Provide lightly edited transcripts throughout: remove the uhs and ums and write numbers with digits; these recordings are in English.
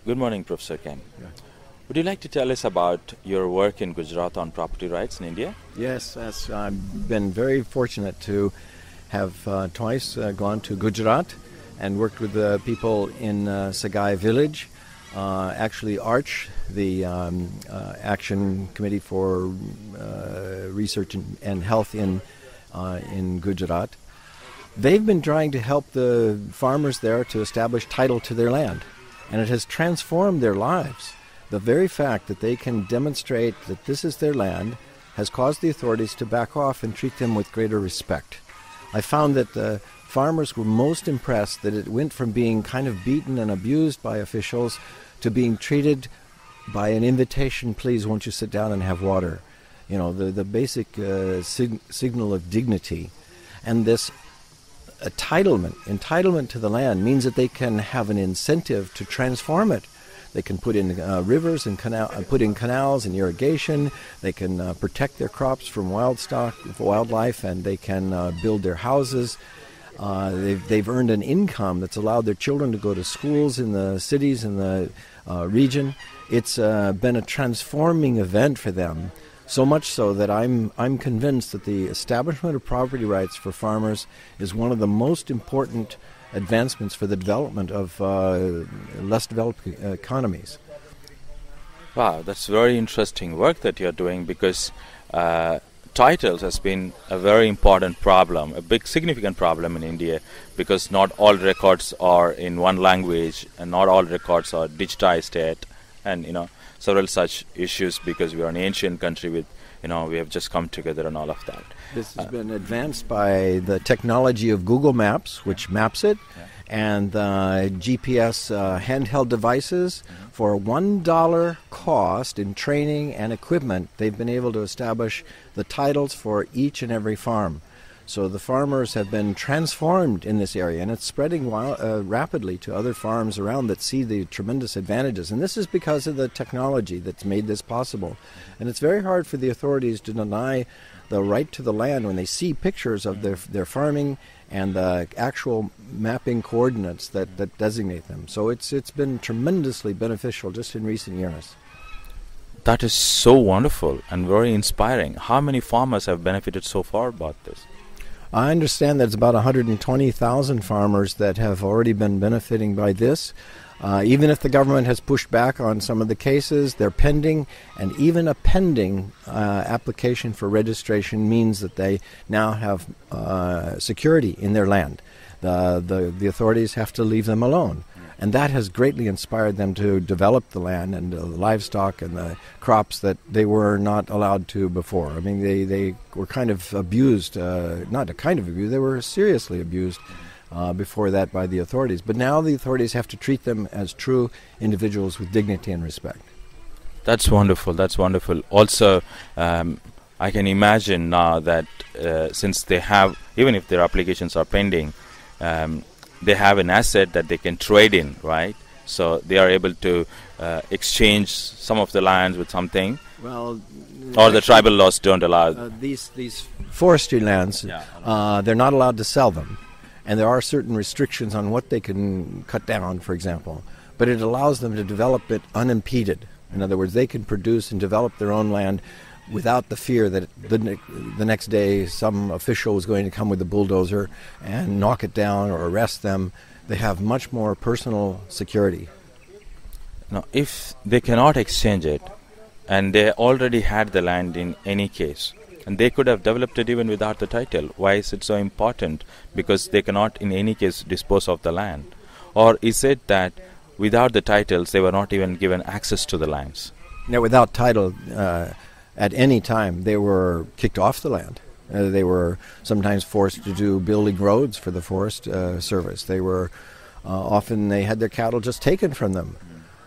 Good morning, Professor Ken. Yeah. Would you like to tell us about your work in Gujarat on property rights in India? Yes, I've been very fortunate to have twice gone to Gujarat and worked with the people in Sagai village. Actually, ARCH, the Action Committee for Research and Health in Gujarat, they've been trying to help the farmers there to establish title to their land, and it has transformed their lives. The very fact that they can demonstrate that this is their land has caused the authorities to back off and treat them with greater respect. I found that the farmers were most impressed that it went from being kind of beaten and abused by officials to being treated by an invitation, please won't you sit down and have water. You know, the basic signal of dignity. And this entitlement to the land means that they can have an incentive to transform it. They can put in rivers and put in canals and irrigation. They can protect their crops from wildlife, and they can build their houses. They've earned an income that's allowed their children to go to schools in the cities in the region. It's been a transforming event for them. So much so that I'm convinced that the establishment of property rights for farmers is one of the most important advancements for the development of less developed economies. Wow, that's very interesting work that you're doing, because titles has been a very important problem, a big significant problem in India, because not all records are in one language and not all records are digitized yet, and several such issues, because we are an ancient country with, we have just come together and all of that. This has been advanced by the technology of Google Maps, which maps it, and GPS handheld devices. For $1 cost in training and equipment, they've been able to establish the titles for each and every farm. So the farmers have been transformed in this area, and it's spreading rapidly to other farms around that see the tremendous advantages. And this is because of the technology that's made this possible. And it's very hard for the authorities to deny the right to the land when they see pictures of their farming and the actual mapping coordinates that designate them. So it's been tremendously beneficial just in recent years. That is so wonderful and very inspiring. How many farmers have benefited so far about this? I understand that it's about 120,000 farmers that have already been benefiting by this. Even if the government has pushed back on some of the cases, they're pending, and even a pending application for registration means that they now have security in their land. The authorities have to leave them alone. And that has greatly inspired them to develop the land and the livestock and the crops that they were not allowed to before. I mean, they were kind of abused, not kind of abused, they were seriously abused before that by the authorities. But now the authorities have to treat them as true individuals with dignity and respect. That's wonderful, that's wonderful. Also, I can imagine now that since they have, even if their applications are pending, they have an asset that they can trade in, right? So they are able to exchange some of the lands with something. Well, or the tribal laws don't allow. These forestry lands, they're not allowed to sell them. And there are certain restrictions on what they can cut down, for example. But it allows them to develop it unimpeded. In other words, they can produce and develop their own land without the fear that the next day some official is going to come with a bulldozer and knock it down or arrest them. They have much more personal security. Now, if they cannot exchange it, and they already had the land in any case, and they could have developed it even without the title, why is it so important? Because they cannot in any case dispose of the land. Or is it that without the titles they were not even given access to the lands? Now, without title, at any time they were kicked off the land. They were sometimes forced to do building roads for the Forest Service. They were often they had their cattle just taken from them.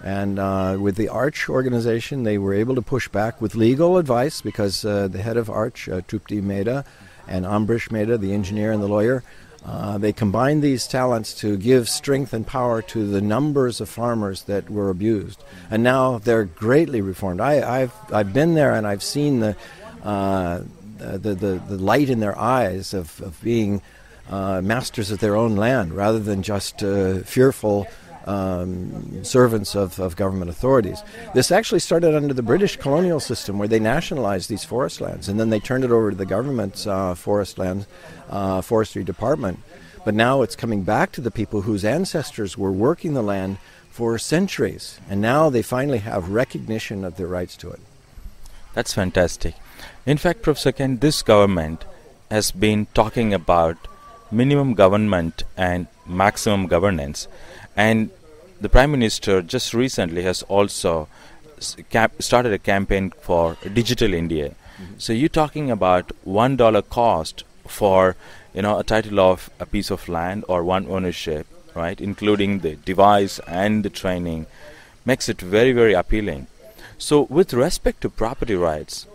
And with the ARCH organization, they were able to push back with legal advice, because the head of ARCH, Trupti Mehta, and Ambrish Mehta, the engineer and the lawyer, they combined these talents to give strength and power to the numbers of farmers that were abused. And now they're greatly reformed. I've been there, and I've seen the light in their eyes of being masters of their own land, rather than just fearful servants of government authorities. This actually started under the British colonial system, where they nationalized these forest lands, and then they turned it over to the government's forestry department. But now it's coming back to the people whose ancestors were working the land for centuries, and now they finally have recognition of their rights to it. That's fantastic. In fact, Professor Ken, this government has been talking about minimum government and maximum governance, and the Prime Minister just recently has also started a campaign for Digital India. Mm-hmm. So you're talking about $1 cost for a title of a piece of land or one ownership, right, including the device and the training, makes it very, very appealing. So with respect to property rights,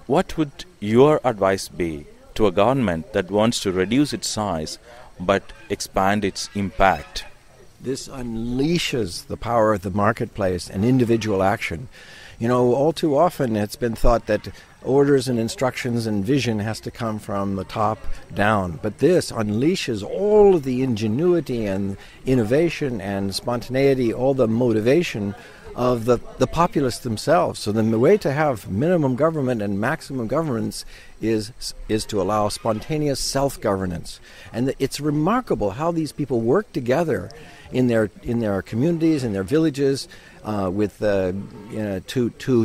what would your advice be to a government that wants to reduce its size but expand its impact? This unleashes the power of the marketplace and individual action. All too often it's been thought that orders and instructions and vision has to come from the top down. But this unleashes all of the ingenuity and innovation and spontaneity, all the motivation of the populace themselves. So then the way to have minimum government and maximum governance is to allow spontaneous self-governance. And it's remarkable how these people work together in their communities, in their villages, to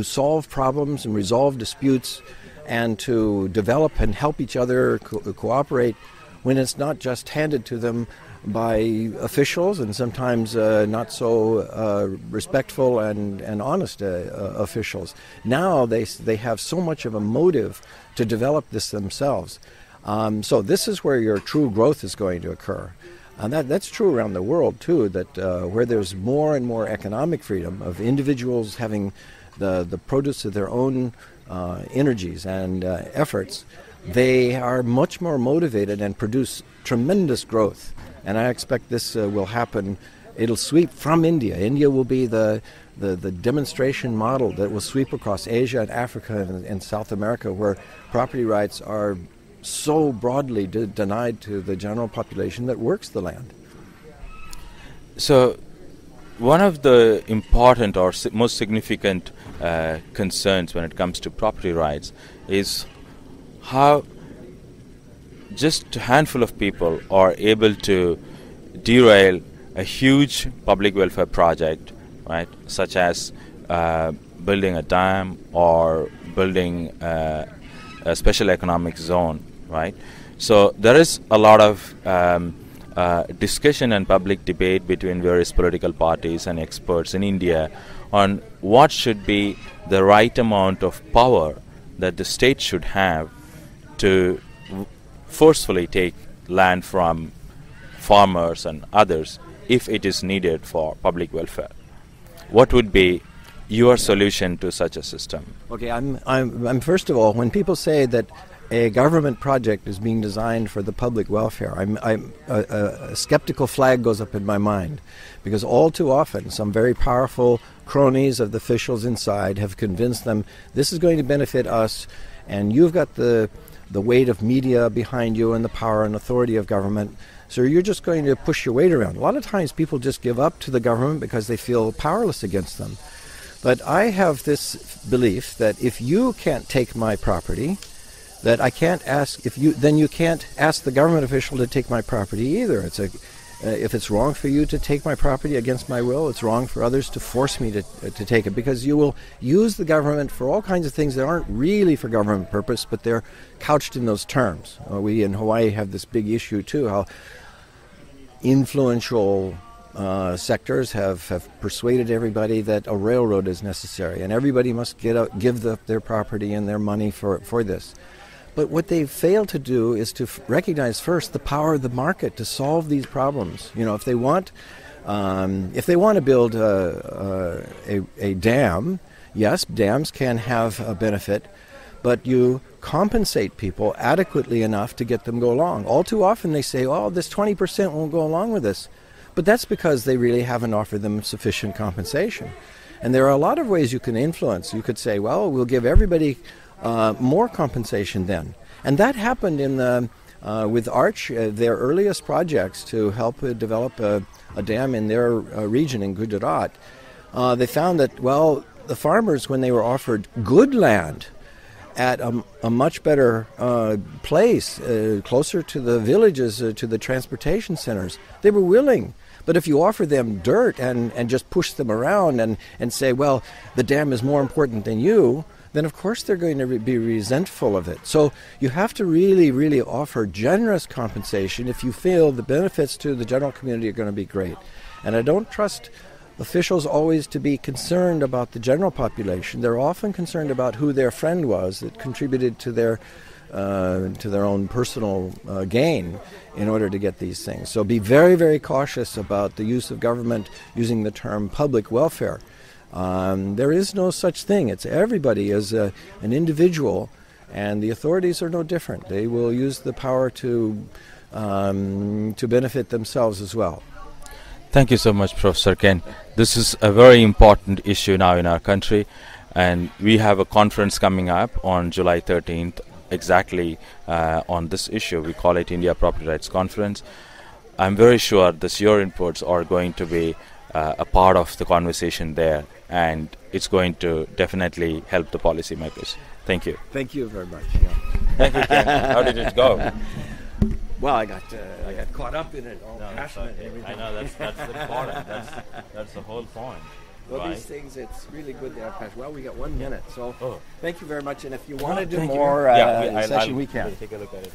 solve problems and resolve disputes, and to develop and help each other cooperate when it's not just handed to them by officials, and sometimes not so respectful and honest officials. Now they have so much of a motive to develop this themselves. So this is where your true growth is going to occur. And that's true around the world too, that where there's more and more economic freedom of individuals having the produce of their own energies and efforts, they are much more motivated and produce tremendous growth. And I expect this will happen. It'll sweep from India. India will be the demonstration model that will sweep across Asia and Africa and South America, where property rights are so broadly denied to the general population that works the land. So one of the important or most significant concerns when it comes to property rights is how just a handful of people are able to derail a huge public welfare project, right, such as building a dam or building a special economic zone, right? So there is a lot of discussion and public debate between various political parties and experts in India on what should be the right amount of power that the state should have to forcefully take land from farmers and others if it is needed for public welfare. What would be your solution to such a system? Okay, I'm first of all, when people say that a government project is being designed for the public welfare, a skeptical flag goes up in my mind, because all too often some very powerful cronies of the officials inside have convinced them this is going to benefit us, and you've got the weight of media behind you and the power and authority of government, so you're just going to push your weight around. A lot of times people just give up to the government because they feel powerless against them. But I have this belief that if you can't take my property, that I can't ask, then you can't ask the government official to take my property either. If it's wrong for you to take my property against my will, it's wrong for others to force me to take it, because you will use the government for all kinds of things that aren't really for government purpose, but they're couched in those terms. We in Hawaii have this big issue too, how influential sectors have persuaded everybody that a railroad is necessary, and everybody must give their property and their money for this. But what they fail to do is to recognize first the power of the market to solve these problems. If they want to build a dam, yes, dams can have a benefit, but you compensate people adequately enough to get them go along. All too often they say, "Oh, this 20% won't go along with this," but that's because they really haven't offered them sufficient compensation. And there are a lot of ways you can influence. You could say, "Well, we'll give everybody more compensation then." And that happened in the With Arch, their earliest projects to help develop a dam in their region in Gujarat, they found that, well, the farmers, when they were offered good land at a much better place, closer to the villages, to the transportation centers, they were willing. But if you offer them dirt and just push them around and say, well, the dam is more important than you, then of course they're going to be resentful of it. So you have to really, really offer generous compensation if you feel the benefits to the general community are going to be great. And I don't trust officials always to be concerned about the general population. They're often concerned about who their friend was that contributed to their own personal gain in order to get these things. So be very, very cautious about the use of government using the term public welfare. There is no such thing. It's everybody as an individual, and the authorities are no different. They will use the power to benefit themselves as well. Thank you so much, Professor Ken. This is a very important issue now in our country, and we have a conference coming up on July 13th exactly on this issue. We call it India Property Rights Conference. I'm very sure your inputs are going to be a part of the conversation there, and it's going to definitely help the policymakers. Thank you. Thank you very much. Yeah. Thank you, Ken. How did it go? Well, I got caught up in it, all passionate and everything. I know, that's important. That's the whole point. Well, right? these things, it's really good to have passion. Well, we got 1 minute, so thank you very much. And if you want to do Thank you. more Yeah, session, we can. Take a look at it.